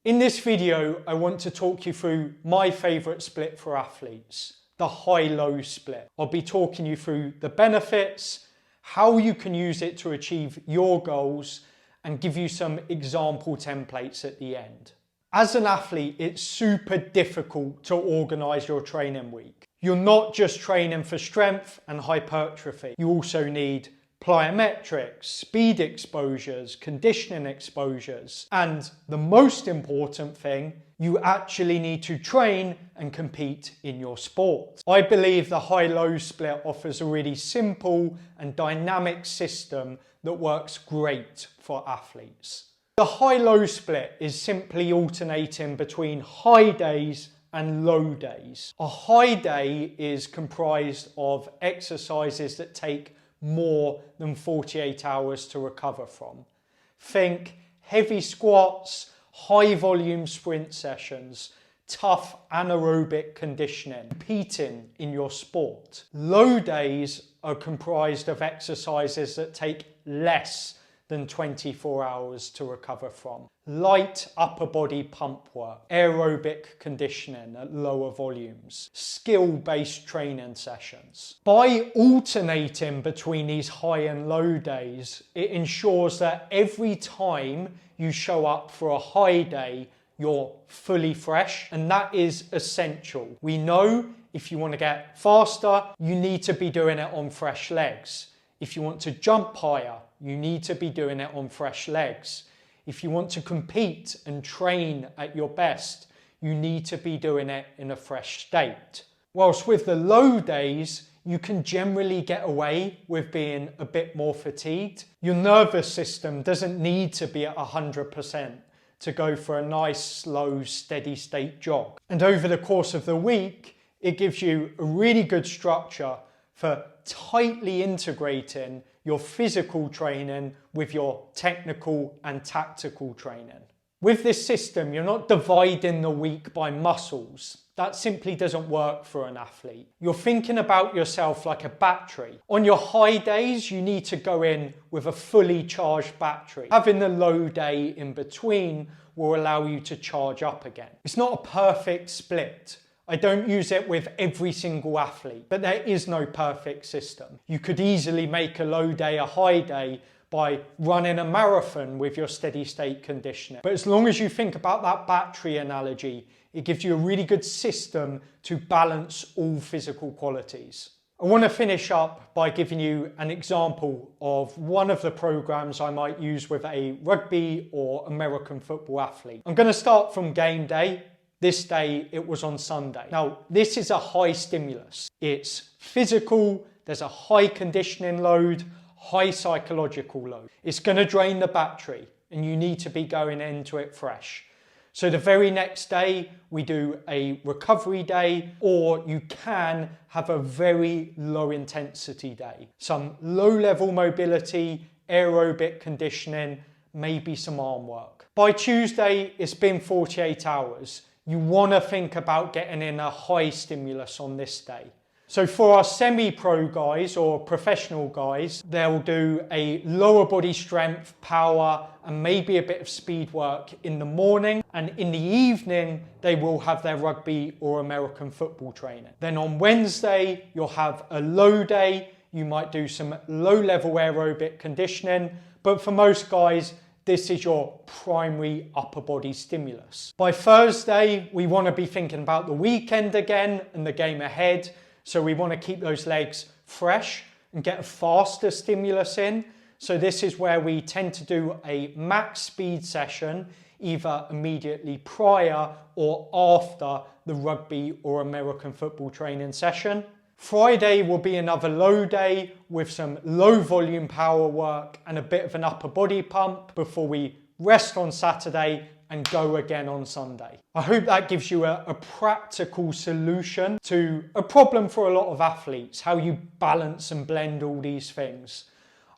In this video, I want to talk you through my favourite split for athletes, the high-low split. I'll be talking you through the benefits, how you can use it to achieve your goals, and give you some example templates at the end. As an athlete, it's super difficult to organise your training week. You're not just training for strength and hypertrophy. You also need plyometrics, speed exposures, conditioning exposures, and the most important thing, you actually need to train and compete in your sport. I believe the high-low split offers a really simple and dynamic system that works great for athletes. The high-low split is simply alternating between high days and low days. A high day is comprised of exercises that take more than 48 hours to recover from. Think heavy squats, high volume sprint sessions, tough anaerobic conditioning, competing in your sport. Low days are comprised of exercises that take less than 24 hours to recover from. Light upper body pump work, aerobic conditioning at lower volumes, skill-based training sessions. By alternating between these high and low days, it ensures that every time you show up for a high day, you're fully fresh, and that is essential. We know if you want to get faster, you need to be doing it on fresh legs. If you want to jump higher, you need to be doing it on fresh legs. If you want to compete and train at your best, you need to be doing it in a fresh state. Whilst with the low days, you can generally get away with being a bit more fatigued. Your nervous system doesn't need to be at 100% to go for a nice, slow, steady state jog. And over the course of the week, it gives you a really good structure for tightly integrating your physical training with your technical and tactical training. With this system, you're not dividing the week by muscles. That simply doesn't work for an athlete. You're thinking about yourself like a battery. On your high days, you need to go in with a fully charged battery. Having the low day in between will allow you to charge up again. It's not a perfect split. I don't use it with every single athlete, but there is no perfect system. You could easily make a low day a high day by running a marathon with your steady state conditioning. But as long as you think about that battery analogy, it gives you a really good system to balance all physical qualities. I want to finish up by giving you an example of one of the programs I might use with a rugby or American football athlete. I'm going to start from game day. This day, it was on Sunday. Now, this is a high stimulus. It's physical, there's a high conditioning load, high psychological load. It's going to drain the battery and you need to be going into it fresh. So the very next day, we do a recovery day, or you can have a very low intensity day. Some low level mobility, aerobic conditioning, maybe some arm work. By Tuesday, it's been 48 hours. You want to think about getting in a high stimulus on this day. So for our semi-pro guys or professional guys, they'll do a lower body strength, power, and maybe a bit of speed work in the morning. And in the evening, they will have their rugby or American football training. Then on Wednesday, you'll have a low day. You might do some low-level aerobic conditioning. But for most guys, this is your primary upper body stimulus. By Thursday, we want to be thinking about the weekend again and the game ahead. So we want to keep those legs fresh and get a faster stimulus in. So this is where we tend to do a max speed session, either immediately prior or after the rugby or American football training session. Friday will be another low day with some low volume power work and a bit of an upper body pump before we rest on Saturday and go again on Sunday. I hope that gives you a practical solution to a problem for a lot of athletes, how you balance and blend all these things.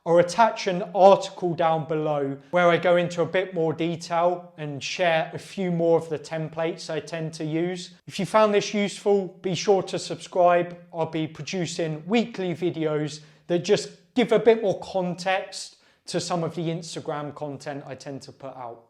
I'll attach an article down below where I go into a bit more detail and share a few more of the templates I tend to use. If you found this useful, be sure to subscribe. I'll be producing weekly videos that just give a bit more context to some of the Instagram content I tend to put out.